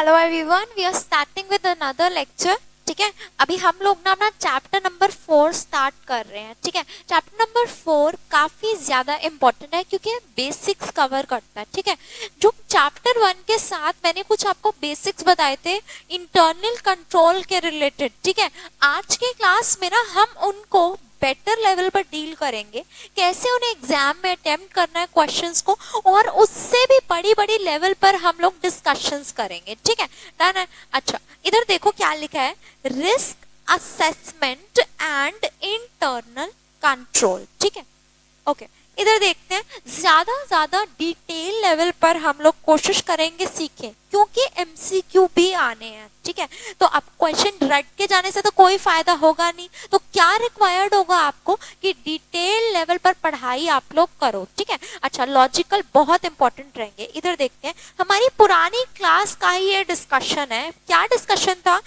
Hello everyone, we are starting with another lecture. ठीक है, अभी हम लोग ना अपना चैप्टर नंबर 4 स्टार्ट कर रहे हैं। ठीक है, चैप्टर नंबर 4 काफी ज्यादा इंपॉर्टेंट है क्योंकि बेसिक्स कवर करता है। ठीक है, जो चैप्टर 1 के साथ मैंने कुछ आपको बेसिक्स बताए थे इंटरनल कंट्रोल के रिलेटेड। ठीक है, आज के क्लास में ना हम उनको बेटर लेवल पर डील करेंगे, कैसे उन्हें एग्जाम में अटेम्प्ट करना है क्वेश्चंस को, और उससे भी बड़ी बड़ी लेवल पर हम लोग डिस्कशंस करेंगे। ठीक है, डन है। अच्छा, इधर देखो क्या लिखा है, risk assessment and internal control. ठीक है, ओके, इधर देखते हैं, ज्यादा डिटेल लेवल पर हम लोग कोशिश करेंगे सीखें क्योंकि एमसीक्यू भी आने हैं। ठीक है, तो अब क्वेश्चन रट के जाने से तो कोई फायदा होगा नहीं, तो क्या रिक्वायर्ड होगा आपको कि डिटेल लेवल पर पढ़ाई आप लोग करो। ठीक है, अच्छा, लॉजिकल बहुत इंपॉर्टेंट रहेंगे। इधर देखते हैं, हमारी पुरानी क्लास का ही ये डिस्कशन है। क्या डिस्कशन था?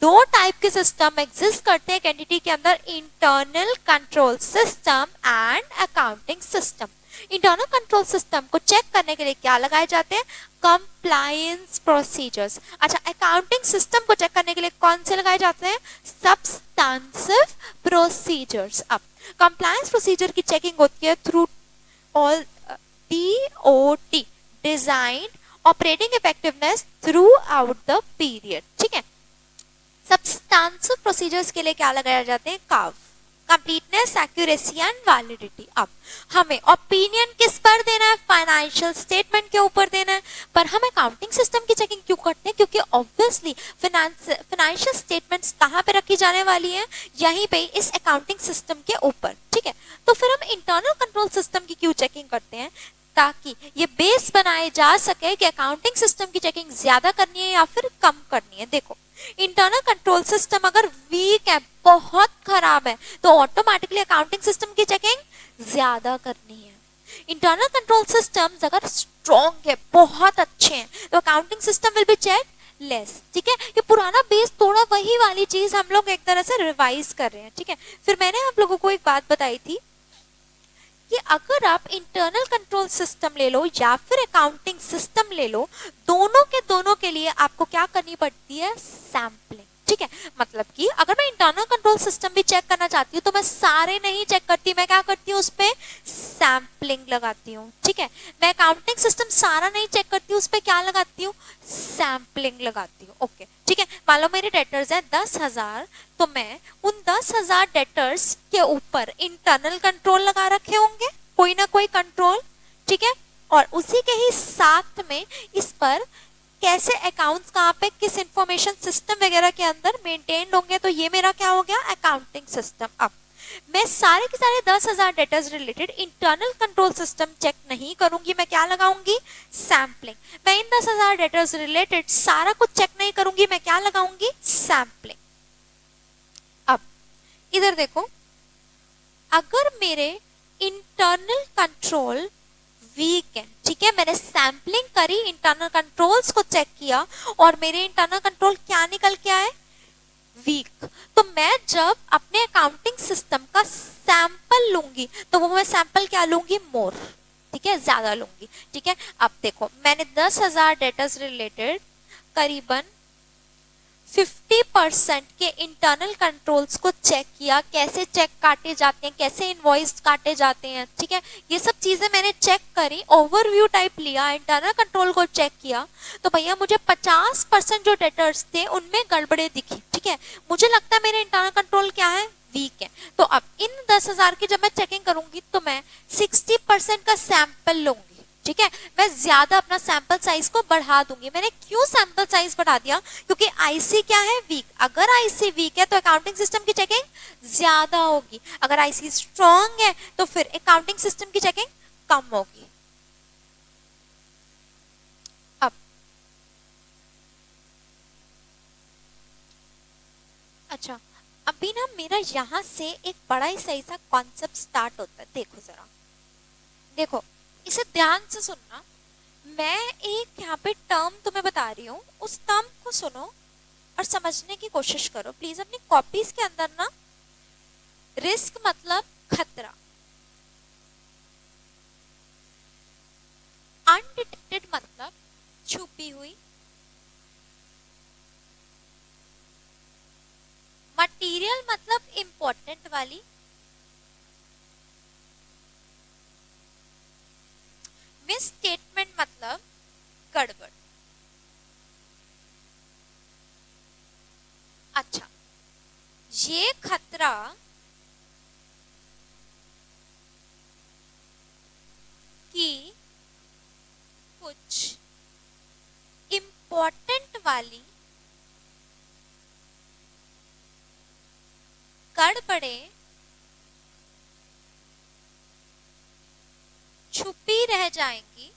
दो टाइप के सिस्टम एग्जिस्ट करते हैं एक एंटिटी के अंदर, internal control system and accounting system. Internal control system को चेक करने के लिए क्या लगाए जाते हैं? Compliance procedures. अच्छा, अकाउंटिंग सिस्टम को चेक करने के लिए कौन से लगाए जाते हैं? Substantive procedures. अब कंप्लायंस प्रोसीजर की चेकिंग होती है through all DOT, design operating effectiveness through out the period. ठीक है, सब्सटेंसिव प्रोसीजर्स के लिए क्या लगाया जाते हैं? काव, कंप्लीटनेस, एक्यूरेसी एंड वैलिडिटी। अब हमें ओपिनियन किस पर देना है? फाइनेंशियल स्टेटमेंट के ऊपर देना है। पर हम अकाउंटिंग सिस्टम की चेकिंग क्यों करते हैं? क्योंकि ऑब्वियसली फाइनेंशियल स्टेटमेंट्स कहाँ पे रखी जाने वाली है? यहीं पे, इस अकाउंटिंग सिस्टम के ऊपर। ठीक है, तो फिर हम इंटरनल कंट्रोल सिस्टम की क्यों चेकिंग करते हैं? ताकि ये बेस बनाए जा सके कि अकाउंटिंग सिस्टम की चेकिंग ज्यादा करनी है या फिर कम करनी है। देखो, इंटरनल कंट्रोल सिस्टम अगर वीक है, बहुत खराब है, तो ऑटोमेटिकली अकाउंटिंग सिस्टम की चेकिंग ज्यादा करनी है। इंटरनल कंट्रोल सिस्टम्स अगर स्ट्रॉन्ग है, बहुत अच्छे हैं, तो accounting system will be check less. ठीक है, ये पुराना बेस तोड़ा, वही वाली चीज हम लोग एक तरह से रिवाइज कर रहे हैं। ठीक है, फिर मैंने आप लोगों को एक बात बताई थी कि अगर आप इंटरनल कंट्रोल सिस्टम ले लो या फिर अकाउंटिंग सिस्टम ले लो, दोनों के लिए आपको क्या करनी पड़ती है? सैम्पलिंग। ठीक है, मतलब कि अगर मैं इंटरनल कंट्रोल सिस्टम भी चेक करना चाहती हूँ तो मैं सारे नहीं चेक करती, मैं क्या करती हूँ? उस पे सैम्पलिंग लगाती हूँ। ठीक है, मैं अकाउंटिंग सिस्टम सारा नहीं चेक करती हूँ, उस पे क्या लगाती हूँ? सैम्पलिंग लगाती हूँ। ओके, ठीक है, मान लो मेरे डेटर्स है 10,000, तो मैं उन 10,000 डेटर्स के ऊपर इंटरनल कंट्रोल लगा रखे होंगे, कोई ना कोई कंट्रोल। ठीक है, और उसी के ही साथ में इस पर कैसे अकाउंट्स कहाँ पे किस इंफॉर्मेशन सिस्टम वगैरह के अंदर मेंटेन होंगे, तो ये मेरा क्या हो गया? Accounting system. अब मैं सारे के सारे 10,000 data related internal control system check नहीं करूंगी, मैं क्या लगाऊंगी? सैम्पलिंग। मैं इन 10,000 डेटा रिलेटेड सारा कुछ चेक नहीं करूंगी, मैं क्या लगाऊंगी? सैम्पलिंग। अब इधर देखो, अगर मेरे इंटरनल कंट्रोल वीक है, ठीक है, मैंने सैम्पलिंग करी, इंटरनल कंट्रोल्स को चेक किया और मेरे इंटरनल कंट्रोल क्या निकल के आए? वीक। तो मैं जब अपने अकाउंटिंग सिस्टम का सैंपल लूंगी तो वो मैं सैंपल क्या लूंगी? मोर। ठीक है, ज्यादा लूंगी। ठीक है, अब देखो, मैंने 10,000 डेटा रिलेटेड करीबन 50% के इंटरनल कंट्रोल्स को चेक किया, कैसे चेक काटे जाते हैं, कैसे इनवॉइस काटे जाते हैं। ठीक है, ये सब चीजें मैंने चेक करी, ओवरव्यू टाइप लिया, इंटरनल कंट्रोल को चेक किया, तो भैया मुझे 50% जो डेटर्स थे उनमें गड़बड़े दिखी। ठीक है, मुझे लगता है मेरे इंटरनल कंट्रोल क्या है? वीक है। तो अब इन 10,000 की जब मैं चेकिंग करूंगी तो मैं 60% का सैंपल लूंगी। ठीक है, मैं ज्यादा अपना सैंपल साइज को बढ़ा दूंगी। मैंने क्यों सैंपल साइज बढ़ा दिया? क्योंकि आईसी क्या है? वीक। अगर आईसी वीक है तो अकाउंटिंग सिस्टम की चेकिंग ज्यादा होगी, अगर आईसी स्ट्रॉन्ग है तो फिर अकाउंटिंग सिस्टम की चेकिंग कम होगी। अब अच्छा, अभी ना मेरा यहां से एक बड़ा ही सही सा कॉन्सेप्ट स्टार्ट होता है। देखो जरा, देखो, इसे ध्यान से सुनना। मैं एक यहाँ पे टर्म तुम्हें बता रही हूँ, उस टर्म को सुनो और समझने की कोशिश करो प्लीज। अपनी कॉपीज के अंदर ना, रिस्क मतलब खतरा, अनडिटेक्टेड मतलब छुपी हुई, मटीरियल मतलब इंपॉर्टेंट वाली, मिस स्टेटमेंट मतलब गड़बड़। अच्छा, ये खतरा कि कुछ इंपॉर्टेंट वाली गड़बड़ें छुपी रह जाएंगी,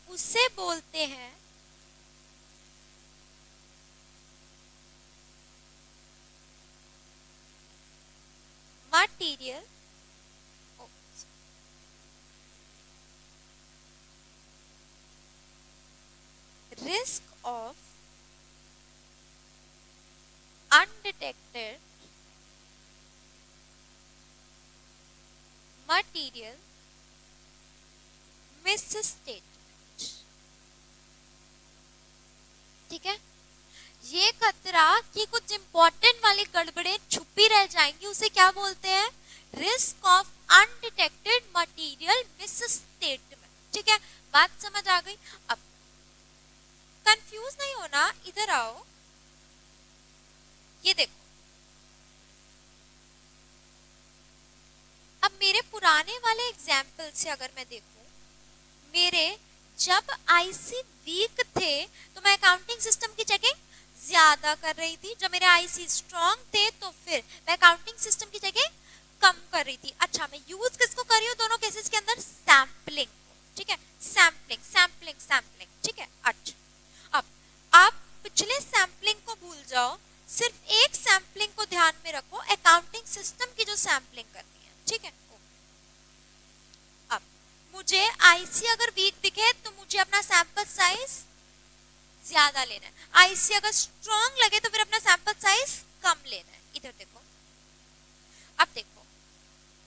उसे बोलते हैं material risk of undetected material misstatement। ठीक है, ये खतरा कि कुछ इंपॉर्टेंट वाली गड़बड़ें छुपी रह जाएंगी उसे क्या बोलते हैं, risk of undetected material misstatement. ठीक है, बात समझ आ गई। अब कंफ्यूज नहीं होना, इधर आओ, ये देखो, अब मेरे पुराने वाले एग्जाम्पल से अगर मैं देखूं, मेरे जब आईसी वीक थे तो मैं अकाउंटिंग सिस्टम की चेकिंग ज्यादा कर रही थी, जब मेरे आईसी स्ट्रॉन्ग थे तो फिर मैं अकाउंटिंग सिस्टम की चेकिंग कम कर रही थी। अच्छा, मैं यूज किसको कर रही हूँ दोनों केसेस के अंदर, सैम्पलिंग। ठीक है, सैम्पलिंग सैम्पलिंग सैम्पलिंग। ठीक है, अच्छा, अब आप पिछले सैम्पलिंग को भूल जाओ, सिर्फ एक सैम्पलिंग को ध्यान में रखो, अकाउंटिंग सिस्टम की जो सैम्पलिंग करनी है। ठीक है, अब मुझे आईसी अगर वीक दिखे तो मुझे अपना सैंपल साइज ज्यादा लेना है, आईसी अगर स्ट्रॉन्ग लगे तो फिर अपना सैंपल साइज कम लेना है। इधर देखो, अब देखो,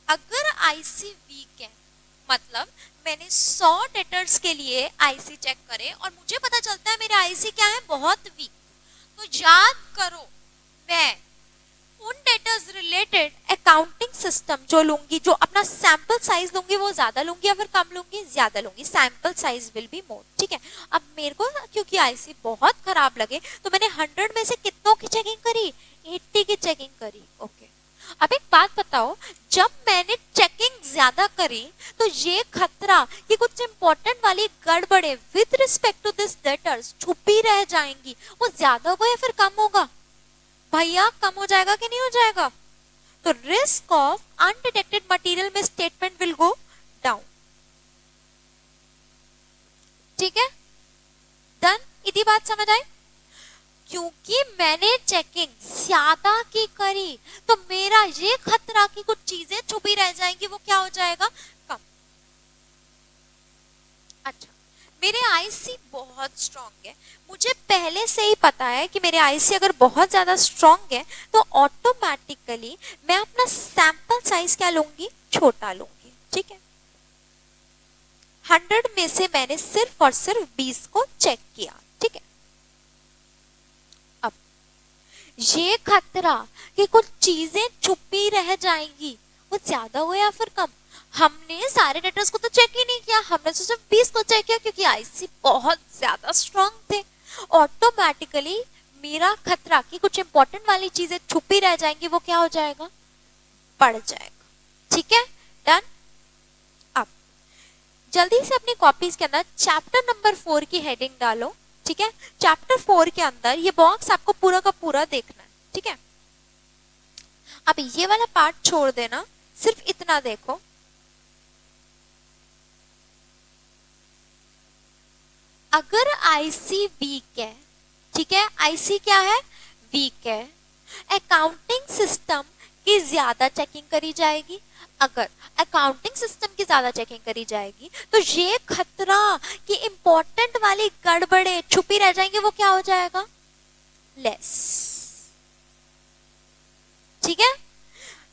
अगर आईसी वीक है मतलब मैंने 100 डेटर्स के लिए आईसी चेक करे और मुझे पता चलता है मेरे आईसी क्या है, बहुत वीक, तो याद करो मैं उन डेटर्स रिलेटेड अकाउंटिंग सिस्टम जो लूंगी, जो अपना सैंपल साइज लूंगी वो ज्यादा लूंगी या फिर कम लूंगी, ज्यादा लूंगी, sample size will be more. ठीक है, अब मेरे को क्योंकि आईसी बहुत खराब लगे तो मैंने 100 में से कितनों की चेकिंग करी, 80 की चेकिंग करी। ओके, अब एक बात बताओ, जब मैंने चेकिंग ज्यादा करी तो ये खतरा कि कुछ इंपॉर्टेंट वाली गड़बड़े with respect to this datas छुपी रह जाएंगी, वो ज्यादा होगा या फिर कम होगा, भैया कम हो जाएगा कि नहीं हो जाएगा, तो रिस्क ऑफ अनडिटेक्टेड मटेरियल में स्टेटमेंट विल गो डाउन। ठीक है, डन, इतनी बात समझ आई। क्योंकि मैंने चेकिंग ज्यादा की करी तो मेरा ये खतरा कि कुछ चीजें छुपी रह जाएंगी वो क्या हो जाएगा, कम। अच्छा, मेरे आईसी बहुत स्ट्रॉन्ग है, मुझे पहले से ही पता है कि मेरे आईसी अगर बहुत ज्यादा स्ट्रॉन्ग है तो ऑटोमेटिकली मैं अपना सैंपल साइज क्या लूंगी, छोटा लूंगी। ठीक है, 100 में से मैंने सिर्फ और सिर्फ 20 को चेक किया। ठीक है, अब ये खतरा कि कुछ चीजें छुपी रह जाएंगी वो ज्यादा हो या फिर कम, हमने सारे डेटर्स को तो चेक ही नहीं किया, हमने तो सिर्फ 20 को चेक किया क्योंकि आईसी बहुत ज्यादा स्ट्रॉन्ग थे, ऑटोमेटिकली मेरा खतरा कि कुछ इंपॉर्टेंट वाली चीजें छुपी रह जाएंगी वो क्या हो जाएगा, बढ़ जाएगा। ठीक है, डन। अब जल्दी से अपनी कॉपीज के अंदर चैप्टर नंबर 4 की हेडिंग डालो। ठीक है, चैप्टर 4 के अंदर ये बॉक्स आपको पूरा का पूरा देखना है। ठीक है, अब ये वाला पार्ट छोड़ देना, सिर्फ इतना देखो, अगर आईसी वीक है, ठीक है, आईसी क्या है, वीक है, अकाउंटिंग सिस्टम की ज्यादा चेकिंग करी जाएगी, अगर अकाउंटिंग सिस्टम की ज्यादा चेकिंग करी जाएगी तो ये खतरा कि इंपॉर्टेंट वाली गड़बड़े छुपी रह जाएंगे वो क्या हो जाएगा, लेस। ठीक है,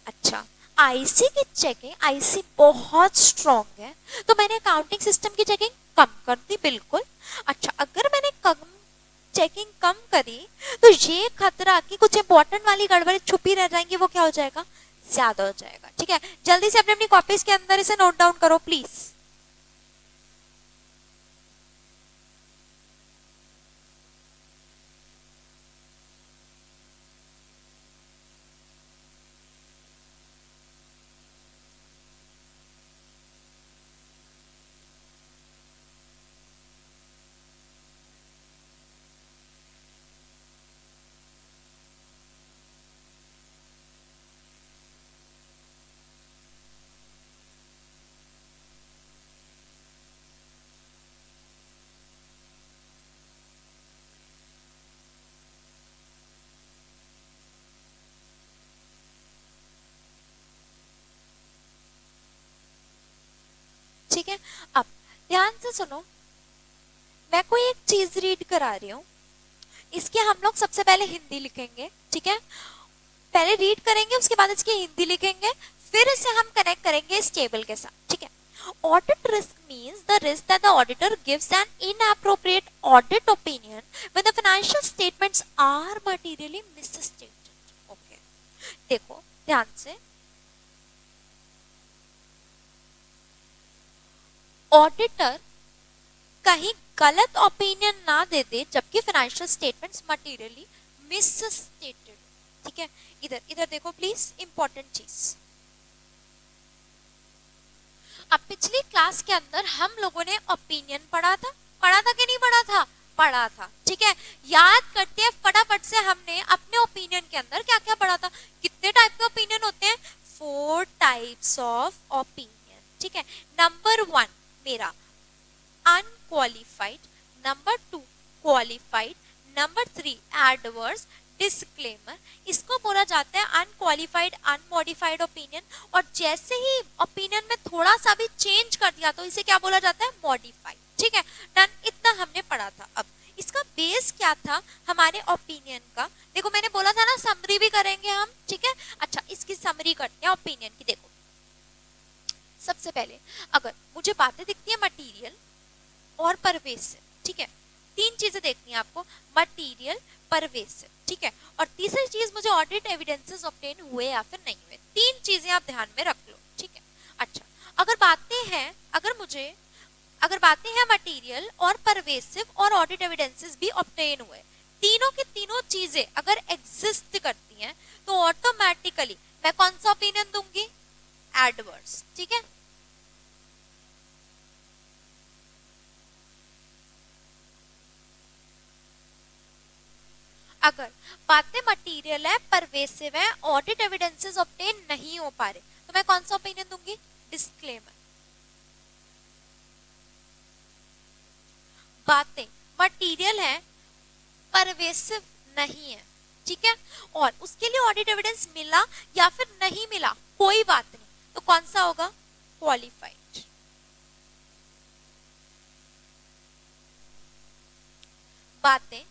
अच्छा, आईसी की चेकिंग, आईसी बहुत स्ट्रॉन्ग है तो मैंने अकाउंटिंग सिस्टम की चेकिंग कम कर दी, बिल्कुल। अच्छा, अगर मैंने चेकिंग कम करी तो ये खतरा कि कुछ इंपॉर्टेंट वाली गड़बड़ी छुपी रह जाएंगी, वो क्या हो जाएगा, ज्यादा हो जाएगा। ठीक है, जल्दी से अपनी अपनी कॉपीज के अंदर इसे नोट डाउन करो प्लीज। ठीक है, अब ध्यान से सुनो, मैं कोई एक चीज रीड करा रही हूँ, इसके हम लोग सबसे पहले हिंदी लिखेंगे। ठीक है, पहले रीड करेंगे, उसके बाद इसकी हिंदी लिखेंगे, फिर इसे हम कनेक्ट करेंगे इस टेबल के साथ। ठीक है, audit risk means the risk that the auditor gives an inappropriate audit opinion when the financial statements are materially misstated. Okay, देखो ध्यान से, ऑडिटर कहीं गलत ओपिनियन ना दे दे जबकि फाइनेंशियल स्टेटमेंट्स मटेरियली मिसस्टेटेड। ठीक है, इधर इधर देखो प्लीज, इंपॉर्टेंट चीज। अब पिछली क्लास के अंदर हम लोगों ने ओपिनियन पढ़ा था कि नहीं पढ़ा था, पढ़ा था। ठीक है, याद करते हैं फटाफट से, हमने अपने ओपिनियन के अंदर क्या क्या पढ़ा था, कितने टाइप के ओपिनियन होते हैं, 4 टाइप्स ऑफ ओपिनियन। ठीक है, नंबर 1 मेरा unqualified, number 2 qualified, number 3 adverse, disclaimer. इसको बोला जाता है अनक्वालिफाइड अनमॉडिफाइड ओपिनियन, और जैसे ही ओपिनियन में थोड़ा सा भी चेंज कर दिया तो इसे क्या बोला जाता है, मॉडिफाइड। ठीक है, डन, इतना हमने पढ़ा था। अब इसका बेस क्या था हमारे ओपिनियन का, देखो मैंने बोला था ना समरी भी करेंगे हम। ठीक है, अच्छा इसकी समरी करते हैं ओपिनियन की। देखो सबसे पहले अगर मुझे बातें दिखती है मटीरियल और परवेसिव, ठीक है, 3 चीजें देखनी है आपको, मटीरियल, परवेसिव। ठीक है, और तीसरी चीज मुझे ऑडिट एविडेंसेस ऑब्टेन हुए या फिर नहीं हुए, 3 चीजें आप ध्यान में रख लो। ठीक है, अच्छा अगर बातें हैं मटीरियल और परवेसिव और ऑडिट एविडेंसेस भी ऑब्टेन हुए, तीनों की तीनों चीजें अगर एग्जिस्ट करती हैं तो ऑटोमेटिकली मैं कौन सा ओपिनियन दूंगी, एडवर्स। ठीक है, अगर बातें मटेरियल है, परवेसिव है, ऑडिट एविडेंसेस ऑब्टेन नहीं हो पा रहे तो मैं कौन सा ओपिनियन दूंगी, डिस्क्लेमर। बातें मटेरियल है, परवेसिव नहीं है, ठीक है, और उसके लिए ऑडिट एविडेंस मिला या फिर नहीं मिला कोई बात नहीं, तो कौन सा होगा, क्वालिफाइड। बातें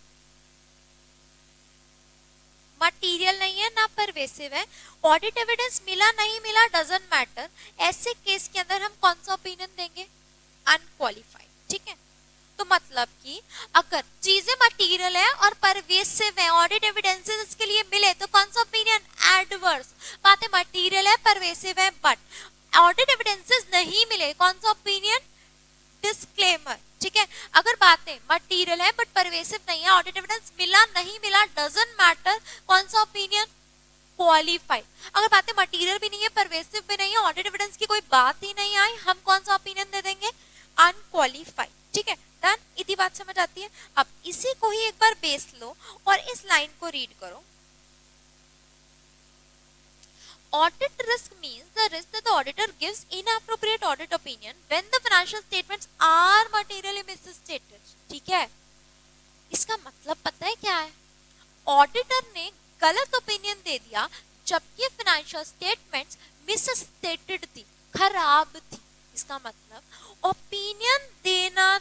मटेरियल नहीं है ना परवेसिव है, ऑडिट एविडेंस मिला नहीं मिला डजंट मैटर, ऐसे केस के अंदर हम कौन सा ओपिनियन देंगे, अनक्वालिफाइड। ठीक है, तो मतलब कि अगर चीजें मटेरियल है और परवेसिव है, ऑडिट एविडेंसेस इसके लिए मिले तो कौन सा ओपिनियन, एडवर्स। बातें मटेरियल है, परवेसिव है, बट ऑडिट एविडेंसेस नहीं मिले, कौन सा ओपिनियन, डिस्क्लेमर। ठीक है, अगर बातें मटेरियल है बट परवेसिव नहीं है, ऑडिट एविडेंस मिला नहीं मिला डजंट मैटर, कौन सा ओपिनियन, क्वालिफाइड। अगर बातें मटेरियल भी नहीं है, परवेसिव भी नहीं है, ऑडिट एविडेंस की कोई बात ही नहीं आई, हम कौन सा ओपिनियन दे देंगे, अनक्वालिफाइड। ठीक है, डन, इतनी बात समझ आती है। अब इसी को ही एक बार बेस लो और इस लाइन को रीड करो, audit risk means the risk that the auditor gives inappropriate audit opinion when the financial statements are materially misstated. ठीक है, इसका मतलब पता है क्या है, ऑडिटर ने गलत ओपिनियन दे दिया जबकि फाइनेंशियल स्टेटमेंट्स मिसस्टेटेड थी, खराब थी। इसका मतलब ओपिनियन देना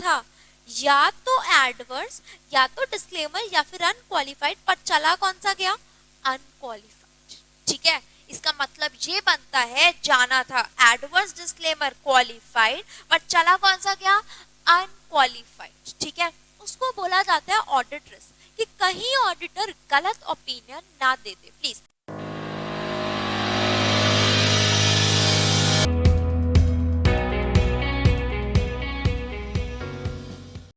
था या तो एडवर्स या तो डिस्क्लेमर या फिर अनक्वालिफाइड, पर चला कौन सा गया, अनक्वालिफाइड। ठीक है, इसका मतलब ये बनता है, जाना था एडवर्स डिस्क्लेमर क्वालिफाइड, बट चला कौन सा गया, अनक्वालिफाइड। ठीक है, उसको बोला जाता है ऑडिट रिस्क, कि कहीं ऑडिटर गलत ओपिनियन ना दे दे। प्लीज